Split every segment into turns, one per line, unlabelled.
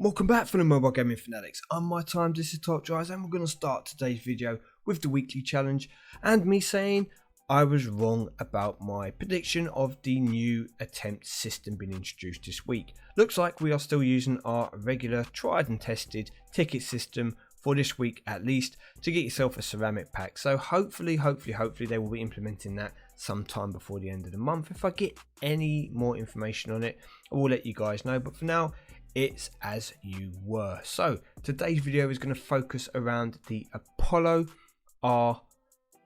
Welcome back from the Mobile Gaming Fanatics. I'm MyTyme, this is Top Drives, and we're going to start today's video with the weekly challenge and me saying I was wrong about my prediction of the new attempt system being introduced this week. Looks like we are still using our regular tried and tested ticket system for this week at least to get yourself a ceramic pack. So hopefully they will be implementing that sometime before the end of the month. If I get any more information on it, I will let you guys know, but for now it's as you were. So today's video is going to focus around the Apollo R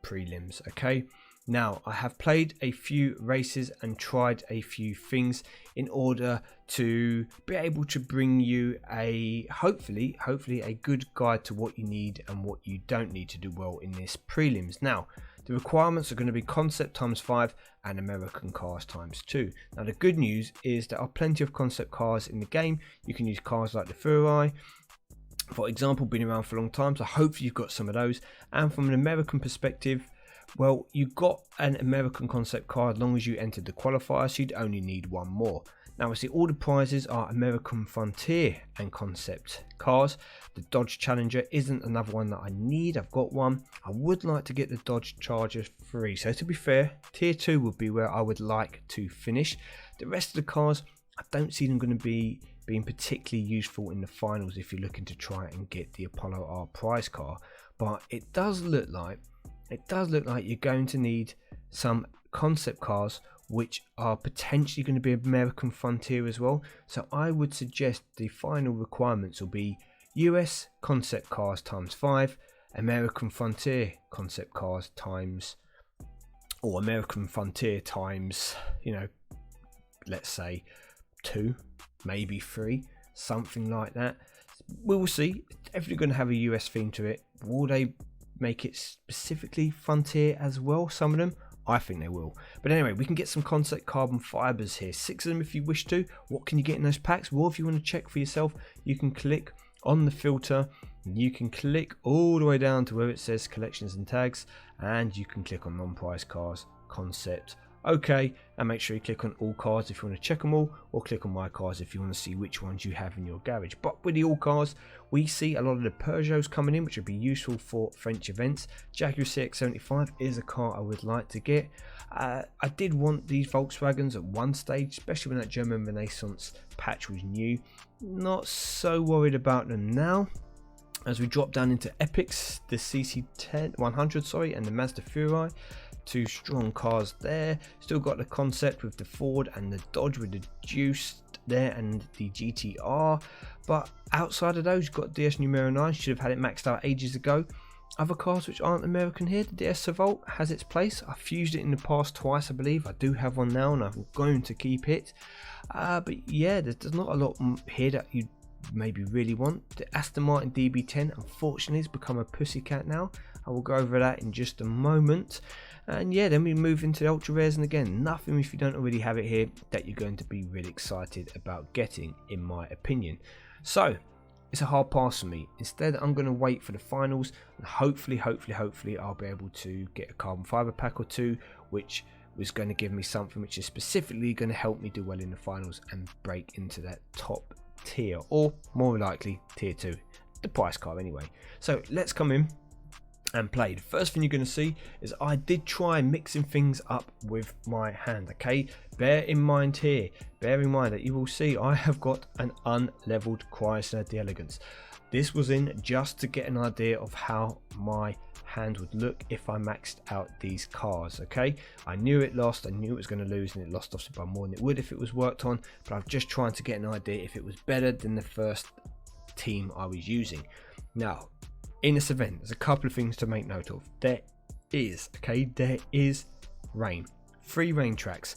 Prelims. Okay, now I have played a few races and tried a few things in order to be able to bring you a hopefully a good guide to what you need and what you don't need to do well in this prelims. Now the requirements are going to be concept times 5 and American cars times 2. Now the good news is there are plenty of concept cars in the game. You can use cars like the Ferrari, for example, been around for a long time, so hopefully you've got some of those. And from an American perspective, well, you got an American concept car as long as you entered the qualifier, so you'd only need one more. Now, I see all the prizes are American Frontier and concept cars. The Dodge Challenger isn't another one that I need. I've got one. I would like to get the Dodge Charger free. So to be fair, tier 2 would be where I would like to finish. The rest of the cars, I don't see them going to be being particularly useful in the finals if you're looking to try and get the Apollo R prize car. But it does look like you're going to need some concept cars which are potentially going to be American Frontier as well. So I would suggest the final requirements will be US concept cars times 5, American Frontier concept cars times, or American Frontier times, you know, let's say 2, maybe 3, something like that. We will see. It's definitely going to have a US theme to it. Will they make it specifically Frontier as well? Some of them, I think they will. But anyway, we can get some concept carbon fibers here, 6 of them if you wish to. What can you get in those packs? Well, if you want to check for yourself, you can click on the filter, you can click all the way down to where it says collections and tags, and you can click on non-price cars concept. Okay, and make sure you click on all cars if you want to check them all, or click on my cars if you want to see which ones you have in your garage. But with the all cars, we see a lot of the Peugeots coming in, which would be useful for French events. Jaguar CX-75 is a car I would like to get. I did want these Volkswagens at one stage, especially when that German Renaissance patch was new. Not so worried about them now. As we drop down into Epics, the CC100 and the Mazda Furai. 2 strong cars there. Still got the concept with the Ford and the Dodge with the Juice there and the GTR. But outside of those, you've got DS Numero 9. Should have had it maxed out ages ago. Other cars which aren't American here, the DS Savolt has its place. I've used it in the past twice, I believe. I do have one now and I'm going to keep it. But yeah, there's not a lot here that you maybe really want. The Aston Martin DB10 unfortunately has become a pussycat now. I will go over that in just a moment. And yeah, then we move into the ultra rares, and again, nothing if you don't already have it here that you're going to be really excited about getting, in my opinion. So it's a hard pass for me. Instead, I'm going to wait for the finals, and hopefully I'll be able to get a carbon fiber pack or 2, which was going to give me something which is specifically going to help me do well in the finals and break into that top tier, or more likely tier 2, the price car anyway. So let's come in and play. The first thing you're going to see is I did try mixing things up with my hand. Okay, bear in mind that you will see I have got an unleveled Chrysler the Elegance. This was in just to get an idea of how my hand would look if I maxed out these cars. Okay, I knew it lost, I knew it was going to lose, and it lost obviously by more than it would if it was worked on, but I'm just trying to get an idea if it was better than the first team I was using. Now in this event, there's a couple of things to make note of. There is rain, 3 rain tracks.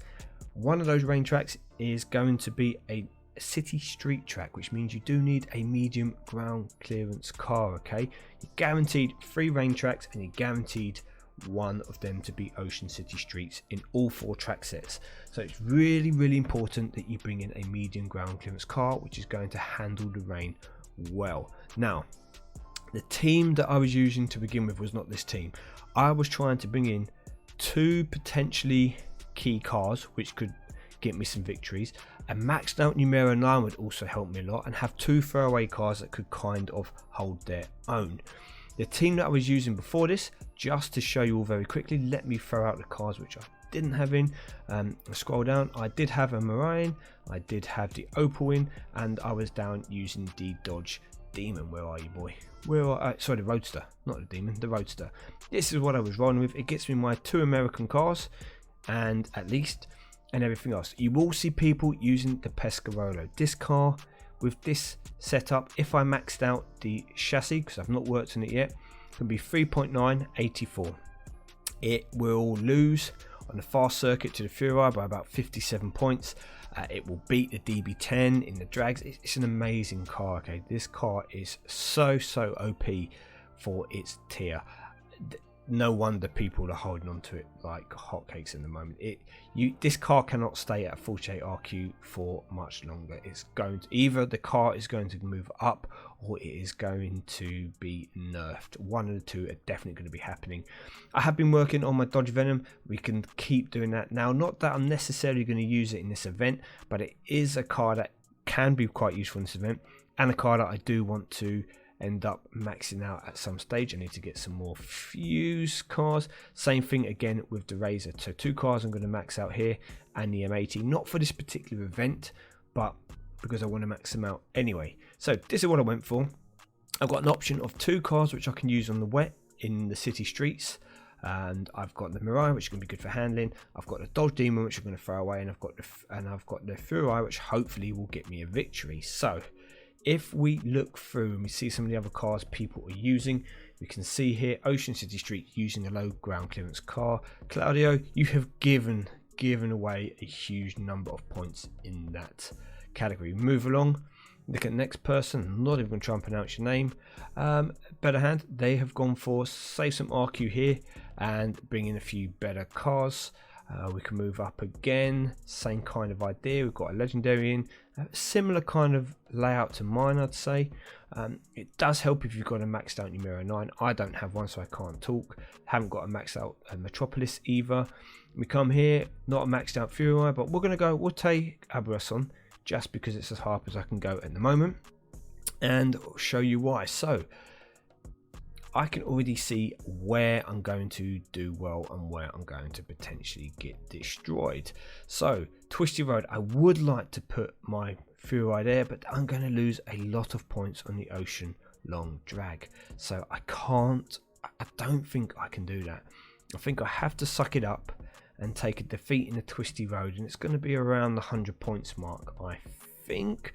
One of those rain tracks is going to be a city street track, which means you do need a medium ground clearance car. Okay, you're guaranteed 3 rain tracks, and you're guaranteed one of them to be ocean city streets in all 4 track sets. So it's really important that you bring in a medium ground clearance car which is going to handle the rain well. Now the team that I was using to begin with was not this team. I was trying to bring in 2 potentially key cars which could get me some victories. A maxed out numero 9 would also help me a lot, and have 2 throwaway cards that could kind of hold their own. The team that I was using before this, just to show you all very quickly, let me throw out the cards which I didn't have in. Scroll down, I did have a Mariah, I did have the Opal in, and I was down using the Dodge Demon. Where are you, boy? Sorry, the Roadster, not the Demon, the Roadster. This is what I was rolling with. It gets me my 2 American cars, and at least, and everything else. You will see people using the Pescarolo. This car, with this setup, if I maxed out the chassis, because I've not worked on it yet, can be 3.984. It will lose on the fast circuit to the Fury by about 57 points. It will beat the DB10 in the drags. It's an amazing car. Okay, this car is so OP for its tier. No wonder people are holding on to it like hotcakes in the moment. This car cannot stay at a 48 RQ for much longer. It's going to, either the car is going to move up or it is going to be nerfed. One of the two are definitely going to be happening. I have been working on my Dodge Venom. We can keep doing that now. Not that I'm necessarily going to use it in this event, but it is a car that can be quite useful in this event, and a car that I do want to end up maxing out at some stage. I need to get some more fuse cars. Same thing again with the Razor. So 2 cars I'm going to max out here, and the M80, not for this particular event, but because I want to max them out anyway. So this is what I went for. I've got an option of 2 cars which I can use on the wet in the city streets, and I've got the Mariah, which is going to be good for handling. I've got the Dodge Demon, which I'm going to throw away, and I've got the Fury, which hopefully will get me a victory. So if we look through and we see some of the other cars people are using, we can see here Ocean City Street using a low ground clearance car. Claudio, you have given away a huge number of points in that category. Move along, look at the next person. I'm not even going to try and pronounce your name. Better Hand, they have gone for save some RQ here and bring in a few better cars. We can move up again, same kind of idea. We've got a legendary in, similar kind of layout to mine, I'd say. It does help if you've got a maxed out numero 9. I don't have one, so I can't talk. Haven't got a maxed out Metropolis either. We come here, not a maxed out Fury, but we'll take Abrason just because it's as hard as I can go at the moment, and I'll show you why. So I can already see where I'm going to do well and where I'm going to potentially get destroyed. So Twisty Road, I would like to put my Fury there, but I'm going to lose a lot of points on the Ocean Long Drag. So I don't think I can do that. I think I have to suck it up and take a defeat in the Twisty Road, and it's going to be around the 100 points mark, I think.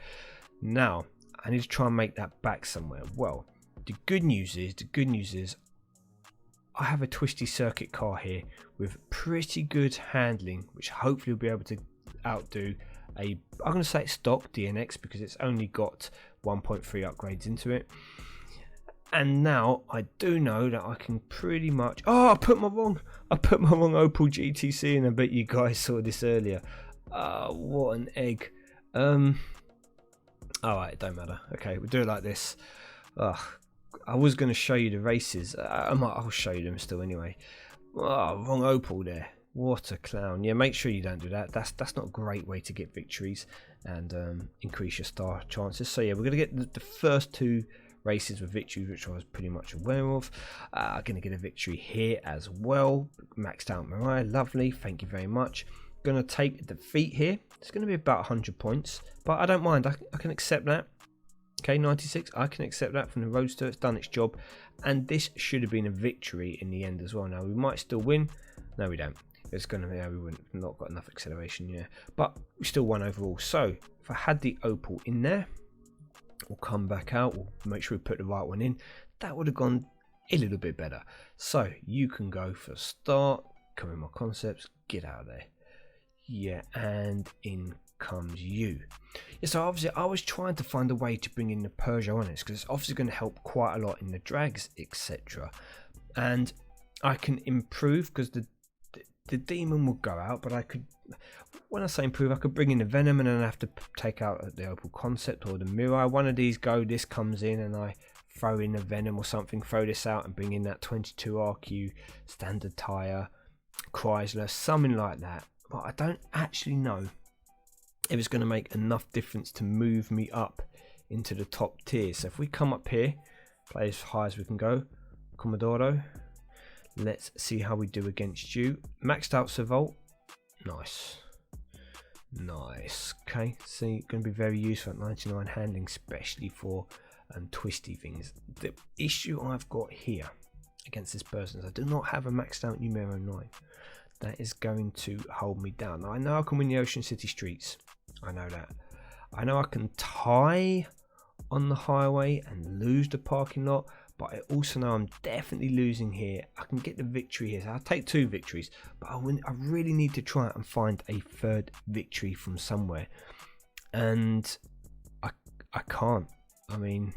Now I need to try and make that back somewhere. Well, the good news is I have a twisty circuit car here with pretty good handling, which hopefully will be able to outdo I'm going to say it's stock DNX because it's only got 1.3 upgrades into it. And now I do know that I can pretty much... Oh, I put my wrong Opal GTC in. I bet you guys saw this earlier. What an egg. Alright, it don't matter. Okay, we'll do it like this. I was going to show you the races. I'll show you them still anyway. Wrong Opal there. What a clown. Yeah, make sure you don't do that. That's not a great way to get victories and increase your star chances. So yeah, we're going to get the first 2 races with victories, which I was pretty much aware of. I'm going to get a victory here as well. Maxed out Mariah, lovely, thank you very much. Going to take a defeat here. It's going to be about 100 points, but I don't mind. I can accept that. Okay, 96, I can accept that from the Roadster. It's done its job, and this should have been a victory in the end as well. Now we might still win. No, we don't. It's going to be, we wouldn't, not got enough acceleration, yeah, but we still won overall. So if I had the Opal in there, we'll come back out, we'll make sure we put the right one in. That would have gone a little bit better. So you can go for start, come in my concepts, get out of there. Yeah, and in comes you. Yeah, so obviously I was trying to find a way to bring in the Peugeot on this because it's obviously going to help quite a lot in the drags, etc. And I can improve because the Demon will go out, but I could, when I say improve, I could bring in the Venom and then I have to take out the Opal Concept or the Mirai. One of these go, this comes in and I throw in the Venom or something, throw this out and bring in that 22 RQ standard tyre Chrysler, something like that. But I don't actually know if it's going to make enough difference to move me up into the top tier. So if we come up here, play as high as we can go, Commodoro, let's see how we do against you. Maxed out Survolt, nice. Okay, see, going to be very useful at 99 handling, especially for twisty things. The issue I've got here against this person is I do not have a maxed out numero 9. That is going to hold me down. Now, I know I can win the Ocean City streets, I know that. I know I can tie on the highway and lose the parking lot, but I also know I'm definitely losing here. I can get the victory here, so I'll take 2 victories, but I really need to try and find a 3rd victory from somewhere, and I can't. I mean,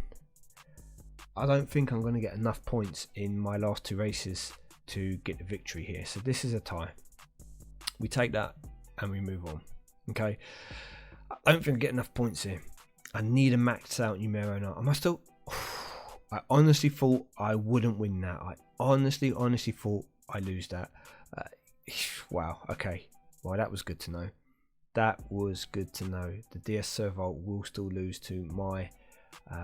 I don't think I'm going to get enough points in my last 2 races to get the victory here, so this is a tie. We take that and we move on. Okay, I don't think I get enough points here. I need a maxed out numero 9. Am I still... I honestly thought I wouldn't win that. I honestly thought I lose that. Wow, okay. Well, that was good to know. That was good to know. The DS Survolt will still lose to my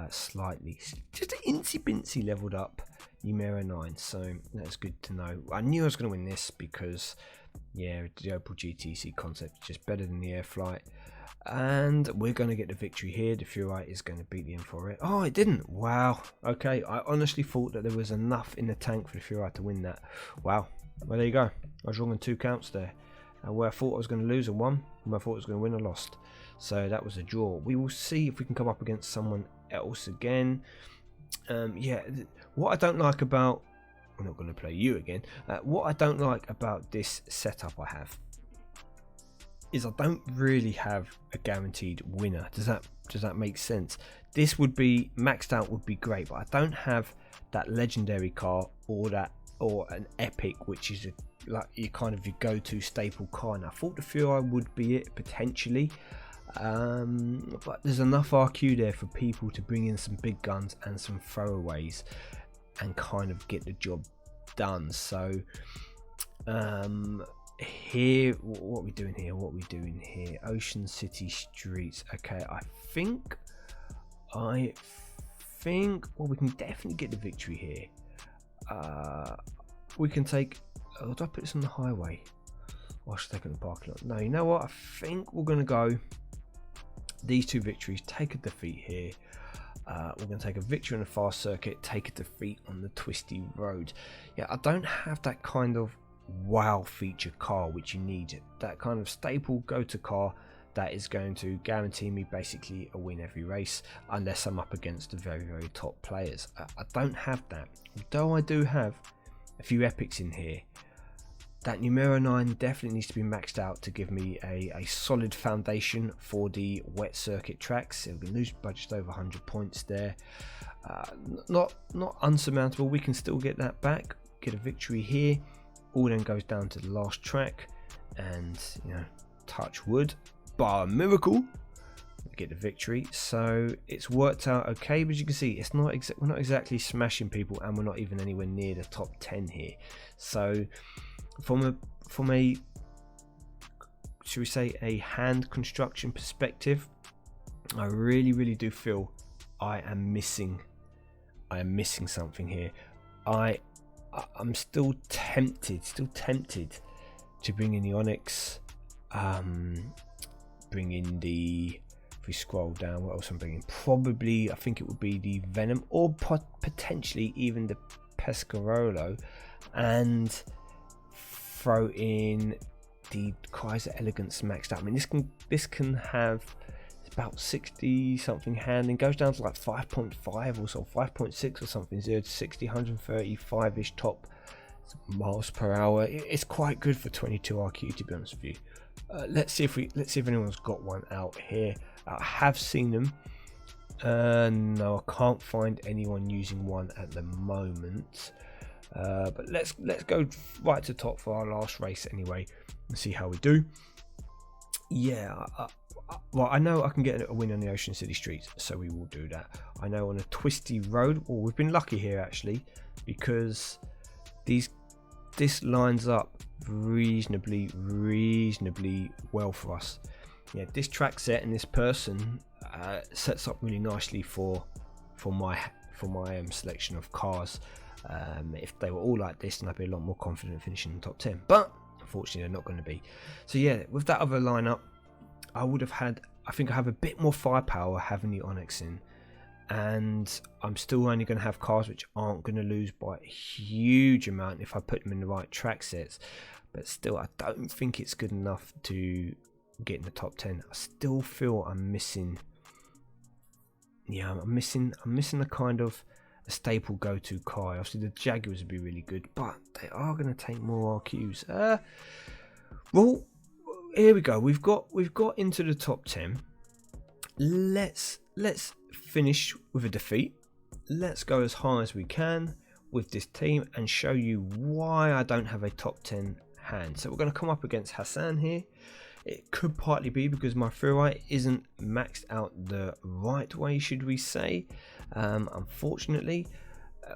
slightly, just an incy-bincy leveled up numero 9. So that's good to know. I knew I was going to win this because, yeah, the Opel GTC concept is just better than the Air Flight. And we're going to get the victory here. The Furite is going to beat the M4. Oh, it didn't. Wow. Okay, I honestly thought that there was enough in the tank for the Furite to win that. Wow. Well, there you go. I was wrong on 2 counts there. Where I thought I was going to lose, I won. Where I thought I was going to win, I lost. So that was a draw. We will see if we can come up against someone else again. Yeah, what I don't like about... I'm not going to play you again. What I don't like about this setup I have is I don't really have a guaranteed winner. Does that make sense? This would be maxed out, would be great, but I don't have that legendary car or an epic, which is like your kind of your go-to staple car. And I thought the Fury would be it potentially, but there's enough RQ there for people to bring in some big guns and some throwaways and kind of get the job done. So here, what are we doing here? Ocean City streets. Okay, I think well, we can definitely get the victory here. We can take... do I put this on the highway? Or should I take it in the parking lot? No, you know what? I think we're going to go these 2 victories, take a defeat here. We're going to take a victory on the fast circuit, take a defeat on the twisty road. Yeah, I don't have that kind of wow feature car which you need, that kind of staple go-to car that is going to guarantee me basically a win every race unless I'm up against the very top players. I don't have that, although I do have a few epics in here. That numero 9 definitely needs to be maxed out to give me a solid foundation for the wet circuit tracks. We can lose by just over 100 points there. Not unsurmountable. We can still get that back, get a victory here. All then goes down to the last track, and touch wood, bar a miracle, we get the victory. So it's worked out okay, but as you can see, it's not we're not exactly smashing people, and we're not even anywhere near the top 10 here. So from a should we say a hand construction perspective, I really do feel I am missing something here. I'm still tempted to bring in the Onyx, bring in the... If we scroll down, what else I'm bringing? Probably, I think it would be the Venom, or potentially even the Pescarolo, and throw in the Kaiser Elegance maxed out. I mean, this can have about 60 something handling, goes down to like 5.5 or so, 5.6 or something, 0 to 60, 135ish top miles per hour. It's quite good for 22 RQ, to be honest with you. Let's see if anyone's got one out here. I have seen them. No, I can't find anyone using one at the moment. But let's go right to top for our last race anyway and see how we do. Yeah, well, I know I can get a win on the Ocean City streets, so we will do that. I know on a twisty road, well, we've been lucky here actually, because this lines up reasonably well for us. yeah, this track set and this person sets up really nicely for my selection of cars. If they were all like this, then I'd be a lot more confident finishing in the top 10, but unfortunately they're not going to be. So yeah, with that other lineup, I think I have a bit more firepower having the Onyx in, and I'm still only going to have cars which aren't going to lose by a huge amount if I put them in the right track sets. But still, I don't think it's good enough to get in the top 10. I still feel I'm missing. Yeah, I'm missing a kind of a staple go-to car. Obviously, the Jaguars would be really good, but they are going to take more RQs. Well, here we go. We've got into the top 10. Let's finish with a defeat. Let's go as high as we can with this team and show you why I don't have a top 10 hand. So we're going to come up against Hassan here. It could partly be because my freeride isn't maxed out the right way, should we say. Unfortunately,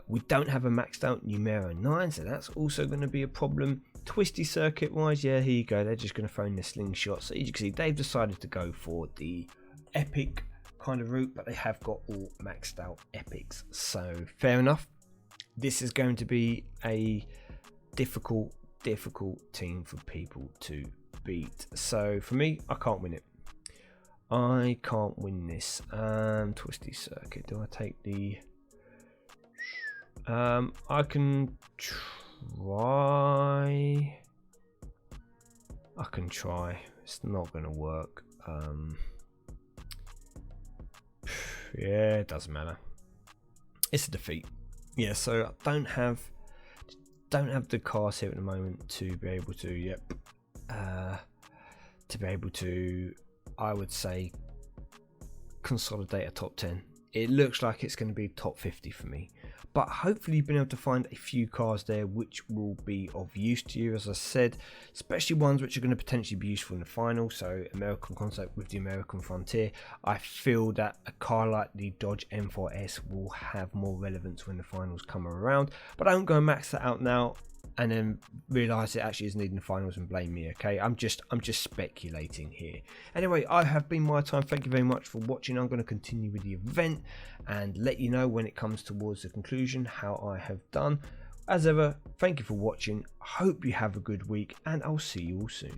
we don't have a maxed out Numero 9, so that's also going to be a problem. Twisty circuit wise, yeah, here you go. They're just going to throw in the slingshot. So as you can see, they've decided to go for the epic kind of route, but they have got all maxed out epics. So fair enough. This is going to be a difficult team for people to beat. So for me, I can't win it. I can't win this. Twisty circuit. Do I take the? I can try. It's not going to work. Yeah, it doesn't matter. It's a defeat. Yeah, so I don't have the cars here at the moment to be able to. I would say, consolidate a top 10. It looks like it's going to be top 50 for me, but hopefully you've been able to find a few cars there which will be of use to you, as I said, especially ones which are going to potentially be useful in the final. So American concept with the American Frontier, I feel that a car like the Dodge M4S will have more relevance when the finals come around, but I don't go and max that out now and then realise it actually is needing the finals and blame me. Okay, I'm just speculating here. Anyway, I have been MyTyme. Thank you very much for watching. I'm going to continue with the event and let you know when it comes towards the conclusion how I have done. As ever, thank you for watching. Hope you have a good week, and I'll see you all soon.